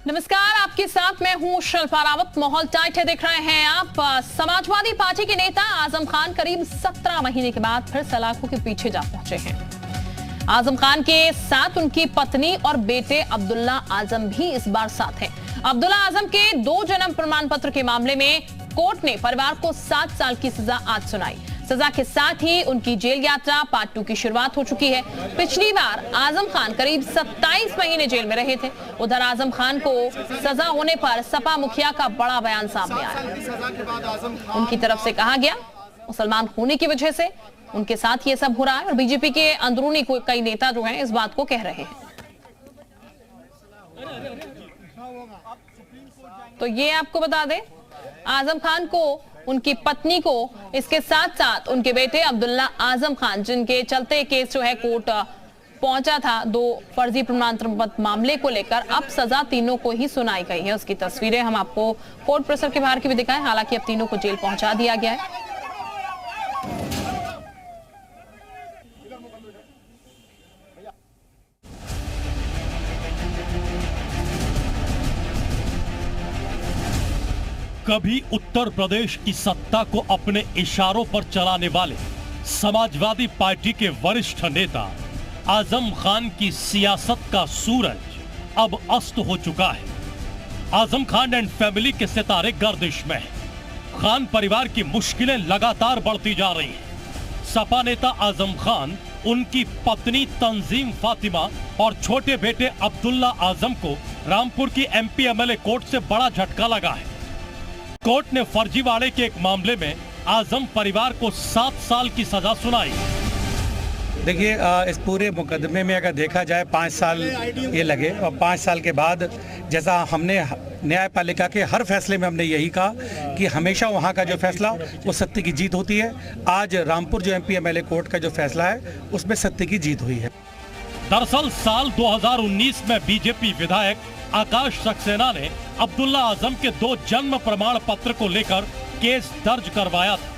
नमस्कार, आपके साथ मैं हूं शिल्पा रावत। माहौल टाइट है, देख रहे हैं आप। समाजवादी पार्टी के नेता आजम खान करीब 17 महीने के बाद फिर सलाखों के पीछे जा पहुंचे हैं। आजम खान के साथ उनकी पत्नी और बेटे अब्दुल्ला आजम भी इस बार साथ हैं। अब्दुल्ला आजम के 2 जन्म प्रमाण पत्र के मामले में कोर्ट ने परिवार को 7 साल की सजा आज सुनाई। सजा के साथ ही उनकी जेल यात्रा पार्ट 2 की शुरुआत हो चुकी है। पिछली बार आजम खान करीब 27 महीने जेल में रहे थे। उधर आजम खान को सजा होने पर सपा मुखिया का बड़ा बयान सामने आया। उनकी तरफ से कहा गया मुसलमान होने की वजह से उनके साथ ये सब हो रहा है और बीजेपी के अंदरूनी कई नेता जो हैं इस बात को कह रहे हैं। तो ये आपको बता दें, आजम खान को, उनकी पत्नी को, इसके साथ साथ उनके बेटे अब्दुल्ला आजम खान, जिनके चलते केस जो है कोर्ट पहुंचा था 2 फर्जी प्रमाण पत्र मामले को लेकर, अब सजा तीनों को ही सुनाई गई है। उसकी तस्वीरें हम आपको कोर्ट परिसर के बाहर की भी दिखाएं। हालांकि अब तीनों को जेल पहुंचा दिया गया है। कभी उत्तर प्रदेश की सत्ता को अपने इशारों पर चलाने वाले समाजवादी पार्टी के वरिष्ठ नेता आजम खान की सियासत का सूरज अब अस्त हो चुका है। आजम खान एंड फैमिली के सितारे गर्दिश में हैं। खान परिवार की मुश्किलें लगातार बढ़ती जा रही हैं। सपा नेता आजम खान, उनकी पत्नी तंजीम फातिमा और छोटे बेटे अब्दुल्ला आजम को रामपुर की MP MLA कोर्ट से बड़ा झटका लगा है। कोर्ट ने फर्जीवाड़े के एक मामले में आजम परिवार को 7 साल की सजा सुनाई। देखिए, इस पूरे मुकदमे में अगर देखा जाए 5 साल ये लगे और 5 साल के बाद, जैसा हमने न्यायपालिका के हर फैसले में हमने यही कहा कि हमेशा वहाँ का जो फैसला वो सत्य की जीत होती है। आज रामपुर जो MP MLA कोर्ट का जो फैसला है उसमें सत्य की जीत हुई है। दरअसल साल 2019 में बीजेपी विधायक आकाश सक्सेना ने अब्दुल्ला आजम के 2 जन्म प्रमाण पत्र को लेकर केस दर्ज करवाया था।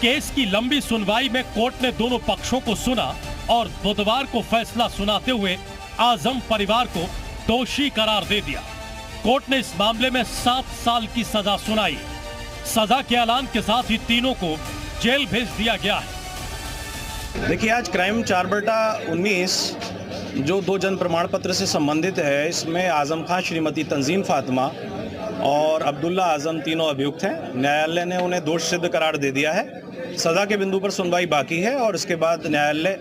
केस की लंबी सुनवाई में कोर्ट ने दोनों पक्षों को सुना और बुधवार को फैसला सुनाते हुए आजम परिवार को दोषी करार दे दिया। कोर्ट ने इस मामले में 7 साल की सजा सुनाई। सजा के ऐलान के साथ ही तीनों को जेल भेज दिया गया है। देखिए, आज क्राइम 4/19 जो 2 जन्म प्रमाण पत्र से संबंधित है, इसमें आजम खान, श्रीमती तंजीम फातिमा और अब्दुल्ला आजम तीनों अभियुक्त हैं। न्यायालय ने उन्हें दोष सिद्ध करार दे दिया है। सजा के बिंदु पर सुनवाई बाकी है और इसके बाद न्यायालय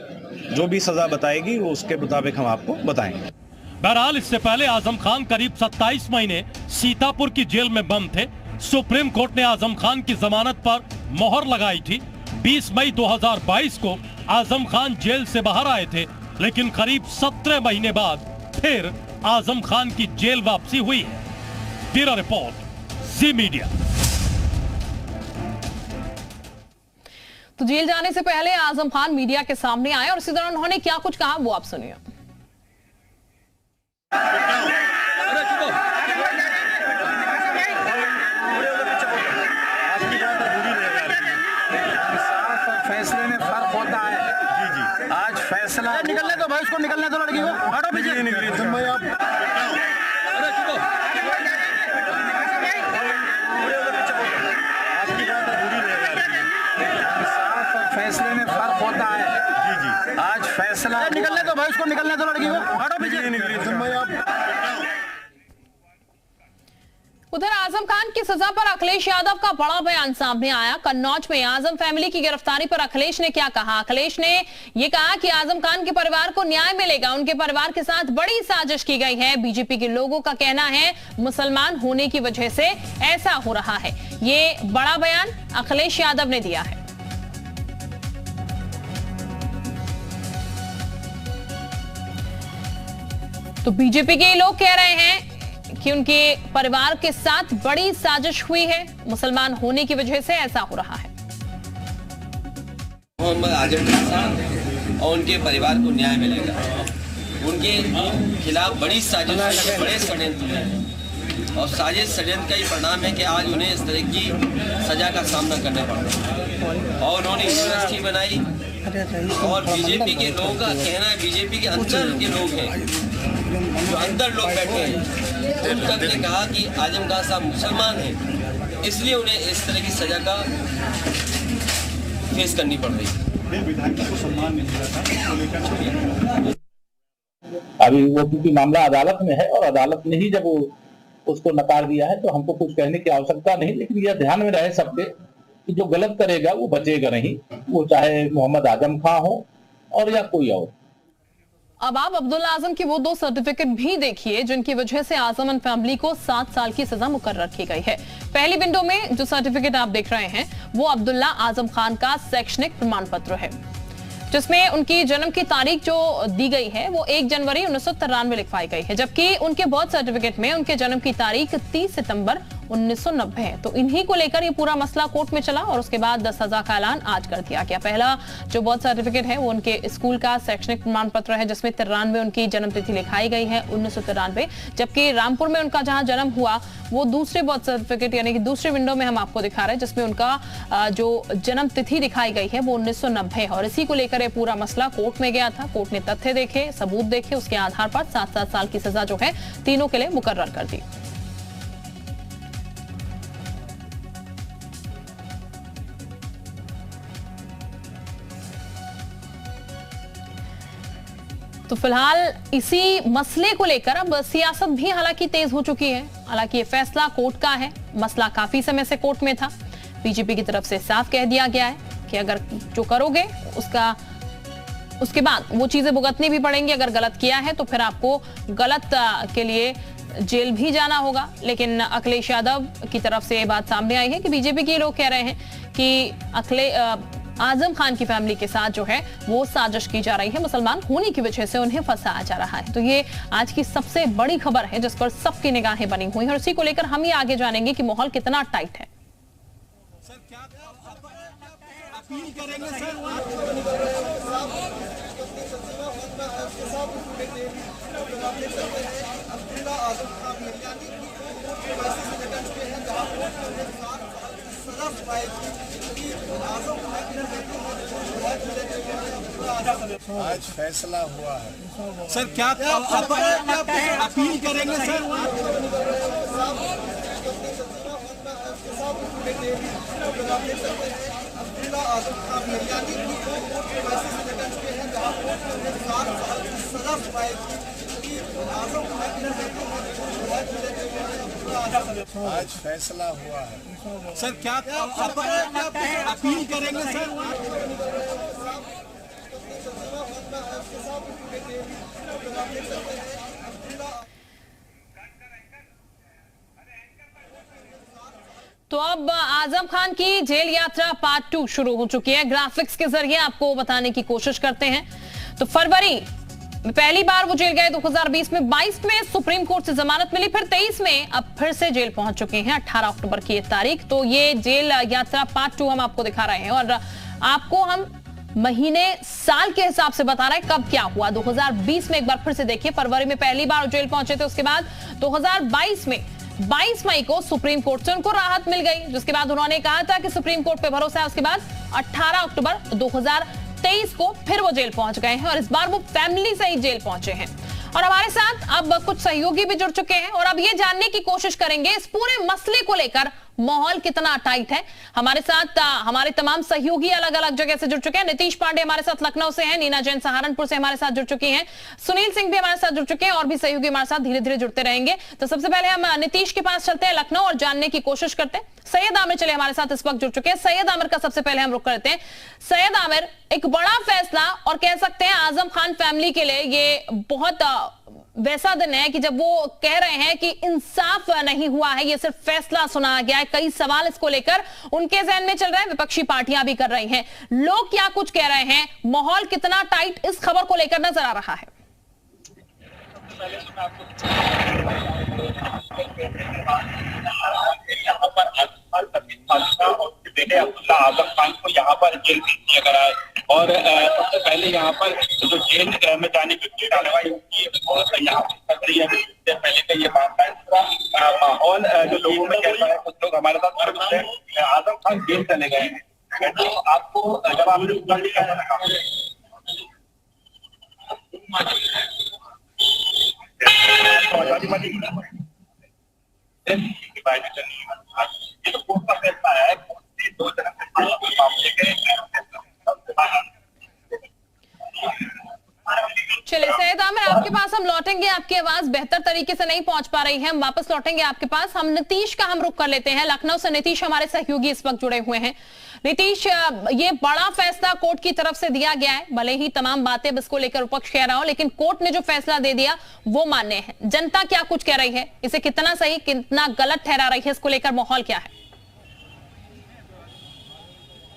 जो भी सजा बताएगी वो उसके मुताबिक हम आपको बताएंगे। बहरहाल, इससे पहले आजम खान करीब 27 महीने सीतापुर की जेल में बंद थे। सुप्रीम कोर्ट ने आजम खान की जमानत पर मोहर लगाई थी। 20 मई 2022 को आजम खान जेल से बाहर आए थे, लेकिन करीब 17 महीने बाद फिर आजम खान की जेल वापसी हुई है। ब्यूरो रिपोर्ट, जी मीडिया। तो जेल जाने से पहले आजम खान मीडिया के सामने आए और इसी दौरान उन्होंने क्या कुछ कहा वो आप सुनिए। फैसले में फर्क होता है। जी आज फैसला निकलने दो भाई, उसको निकलने दो, लड़की को हटो पीछे। फैसले में फर्क होता है। जी आज फैसला निकलने दो भाई, उसको निकलने दो, लड़की को हटो पीछे। उधर आजम खान की सजा पर अखिलेश यादव का बड़ा बयान सामने आया। कन्नौज में आजम फैमिली की गिरफ्तारी पर अखिलेश ने क्या कहा? अखिलेश ने यह कहा कि आजम खान के परिवार को न्याय मिलेगा। उनके परिवार के साथ बड़ी साजिश की गई है। बीजेपी के लोगों का कहना है मुसलमान होने की वजह से ऐसा हो रहा है। ये बड़ा बयान अखिलेश यादव ने दिया है। तो बीजेपी के लोग कह रहे हैं कि उनके परिवार के साथ बड़ी साजिश हुई है, मुसलमान होने की वजह से ऐसा हो रहा है। मोहम्मद आजम खान और उनके परिवार को न्याय मिलेगा। उनके खिलाफ बड़ी साजिश, बड़े षड्यंत्र हैं और साजिश षड्यंत्र का ही परिणाम है कि आज उन्हें इस तरह की सजा का सामना करना पड़ रहा है। और उन्होंने यूनिवर्सिटी बनाई और बीजेपी के लोगों का कहना है, बीजेपी के अंदर के लोग हैं, जो अंदर लोग बैठे हैं, कोर्ट ने कहा कि आजम खान साहब मुसलमान हैं, इसलिए उन्हें इस तरह की सजा का फेस करनी पड़ रही है। विधायक को सम्मान नहीं मिला था, अभी वो क्योंकि मामला अदालत में है और अदालत ने ही जब उसको नकार दिया है तो हमको कुछ कहने की आवश्यकता नहीं, लेकिन यह ध्यान में रहे सबके कि जो गलत करेगा वो बचेगा नहीं, वो चाहे मोहम्मद आजम खान हो और या कोई और। अब आप अब्दुल्ला आजम की वो 2 सर्टिफिकेट भी देखिए जिनकी वजह से आजम एंड फैमिली को 7 साल की सजा मुकर्रर की गई है। पहली विंडो में जो सर्टिफिकेट आप देख रहे हैं वो अब्दुल्ला आजम खान का शैक्षणिक प्रमाण पत्र है, जिसमें उनकी जन्म की तारीख जो दी गई है वो 1 जनवरी 1993 लिखवाई गई है, जबकि उनके बर्थ सर्टिफिकेट में उनके जन्म की तारीख 30 सितंबर 1990 है। तो इन्हीं को लेकर ये पूरा मसला कोर्ट में चला और उसके बाद 10 सजा का ऐलान आज कर दिया गया। पहला जो बर्थ सर्टिफिकेट है वो उनके स्कूल का शैक्षणिक प्रमाण पत्र है, जिसमें 93 उनकी जन्म तिथि लिखाई गई है 1993, जबकि रामपुर में उनका जहां जन्म हुआ वो दूसरे बर्थ सर्टिफिकेट यानी कि दूसरे विंडो में हम आपको दिखा रहे हैं, जिसमें उनका जो जन्म तिथि दिखाई गई है वो 1990 है। और इसी को लेकर ये पूरा मसला कोर्ट में गया था। कोर्ट ने तथ्य देखे, सबूत देखे, उसके आधार पर 7-7 साल की सजा जो है तीनों के लिए मुकर्रर कर दी। तो फिलहाल इसी मसले को लेकर अब सियासत भी हालांकि तेज हो चुकी है। हालांकि ये फैसला कोर्ट का है, मसला काफी समय से कोर्ट में था। बीजेपी की तरफ से साफ कह दिया गया है कि अगर जो करोगे उसके बाद वो चीजें भुगतनी भी पड़ेंगी। अगर गलत किया है तो फिर आपको गलत के लिए जेल भी जाना होगा। लेकिन अखिलेश यादव की तरफ से ये बात सामने आई है कि बीजेपी के लोग कह रहे हैं कि आजम खान की फैमिली के साथ जो है वो साजिश की जा रही है, मुसलमान होने की वजह से उन्हें फंसाया जा रहा है। तो ये आज की सबसे बड़ी खबर है जिस पर सबकी निगाहें बनी हुई हैं और इसी को लेकर हम ही आगे जानेंगे कि माहौल कितना टाइट है। सर क्या अपील करेंगे सर? आज फैसला हुआ है सर, क्या अपील करेंगे सर? आज फैसला हुआ है सर, क्या अपील करेंगे सर? तो अब आजम खान की जेल यात्रा पार्ट 2 शुरू हो चुकी है। ग्राफिक्स के जरिए आपको बताने की कोशिश करते हैं। तो फरवरी में पहली बार वो जेल गए 2020 में, 22 में सुप्रीम कोर्ट से जमानत मिली, फिर 23 में अब फिर से जेल पहुंच चुके हैं। 18 अक्टूबर की ये तारीख। तो ये जेल यात्रा पार्ट 2 हम आपको दिखा रहे हैं और आपको हम महीने साल के हिसाब से बता रहे हैं कब क्या हुआ। 2020 में एक बार फिर से देखिए, फरवरी में पहली बार जेल पहुंचे थे। उसके बाद 2022 में 22 मई को सुप्रीम कोर्ट से उनको राहत मिल गई, जिसके बाद उन्होंने कहा था कि सुप्रीम कोर्ट पे भरोसा है। उसके बाद 18 अक्टूबर 2023 को फिर वो जेल पहुंच गए हैं और इस बार वो फैमिली से ही जेल पहुंचे हैं। और हमारे साथ अब कुछ सहयोगी भी जुड़ चुके हैं और अब ये जानने की कोशिश करेंगे इस पूरे मसले को लेकर माहौल कितना टाइट है। हमारे साथ हमारे तमाम सहयोगी अलग अलग जगह से जुड़ चुके हैं। नीतीश पांडे हमारे साथ लखनऊ से हैं, नीना जैन सहारनपुर से हमारे साथ जुड़ चुकी हैं, सुनील सिंह भी हमारे साथ जुड़ चुके हैं और भी सहयोगी हमारे साथ धीरे धीरे जुड़ते रहेंगे। तो सबसे पहले हम नीतीश के पास चलते हैं लखनऊ और जानने की कोशिश करते हैं। सैयद आमिर चले हमारे साथ इस वक्त जुड़ चुके हैं। सैयद आमिर का सबसे पहले हम रुख करते हैं। सैयद आमिर, एक बड़ा फैसला और कह सकते हैं आजम खान फैमिली के लिए ये बहुत वैसा दिन है कि जब वो कह रहे हैं कि इंसाफ नहीं हुआ है, ये सिर्फ फैसला सुनाया गया है। कई सवाल इसको लेकर उनके जहन में चल रहे हैं, विपक्षी पार्टियां भी कर रही हैं। लोग क्या कुछ कह रहे हैं, माहौल कितना टाइट इस खबर को लेकर नजर आ रहा है? बेटे अब्दुल्ला आजम खान को यहाँ पर जेल भेज दिया गया है और सबसे पहले यहाँ पर जो जेल में जाने की कार्रवाई होती है यहाँ पर कर रही है। पहले का ये मामला है, माहौल जो लोगों में चल रहा है, कुछ लोग हमारे साथ जुड़े हैं। आजम खान जेल चले गए हैं, तो आपको जब आपने बाइट करनी है। ये तो कोर्ट का फैसला आया है, कोर्ट ने 2 जनहित मामले के चलिए सैयद आमिर, आपके पास हम लौटेंगे। आपकी आवाज बेहतर तरीके से नहीं पहुंच पा रही है, हम वापस लौटेंगे आपके पास। हम नीतीश का रुख कर लेते हैं। लखनऊ से नीतीश हमारे सहयोगी इस वक्त जुड़े हुए हैं। नीतीश, ये बड़ा फैसला कोर्ट की तरफ से दिया गया है, भले ही तमाम बातें इसको लेकर विपक्ष कह रहा हो, लेकिन कोर्ट ने जो फैसला दे दिया वो मान्य है। जनता क्या कुछ कह रही है, इसे कितना सही कितना गलत ठहरा रही है, इसको लेकर माहौल क्या है?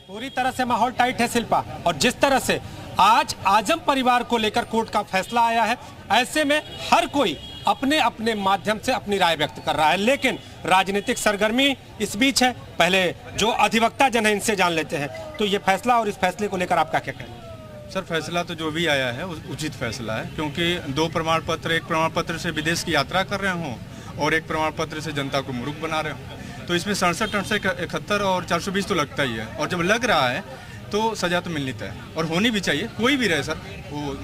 पूरी तरह से माहौल टाइट है शिल्पा, और जिस तरह से आज आजम परिवार को लेकर कोर्ट का फैसला आया है, ऐसे में हर कोई अपने अपने माध्यम से अपनी राय व्यक्त कर रहा है, लेकिन राजनीतिक सरगर्मी इस बीच है। पहले जो अधिवक्ता जन है इनसे जान लेते हैं, तो ये फैसला और इस फैसले को लेकर आपका क्या कहना है? सर, फैसला तो जो भी आया है उचित फैसला है, क्योंकि 2 प्रमाण पत्र, एक प्रमाण पत्र से विदेश की यात्रा कर रहे हों और एक प्रमाण पत्र से जनता को मूर्ख बना रहे हों, तो इसमें 67, 71 और 420 तो लगता ही है, और जब लग रहा है तो सजा तो मिलनी तय और होनी भी चाहिए। कोई भी रहे सर, वो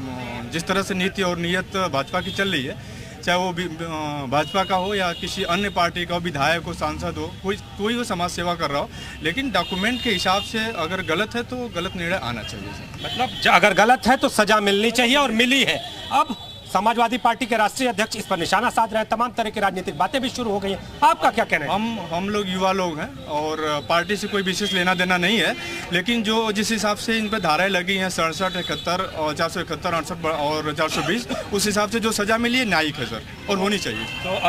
जिस तरह से नीति और नीयत भाजपा की चल रही है, चाहे वो भाजपा का हो या किसी अन्य पार्टी का हो, विधायक हो, सांसद हो, कोई वो समाज सेवा कर रहा हो, लेकिन डॉक्यूमेंट के हिसाब से अगर गलत है तो गलत निर्णय आना चाहिए सर। मतलब अगर गलत है तो सजा मिलनी चाहिए, और मिली है। अब समाजवादी पार्टी के राष्ट्रीय अध्यक्ष इस पर निशाना साध रहे हैं, तमाम तरह की राजनीतिक बातें भी शुरू हो गई हैं। आपका क्या कहना है? हम लोग युवा लोग हैं और पार्टी से कोई विशेष लेना देना नहीं है, लेकिन जो जिस हिसाब से इन पर धाराएं लगी हैं 67, 71 और 471, 68 और 420, उस हिसाब से जो सजा मिली है न्यायिक है सर, और होनी चाहिए। तो अब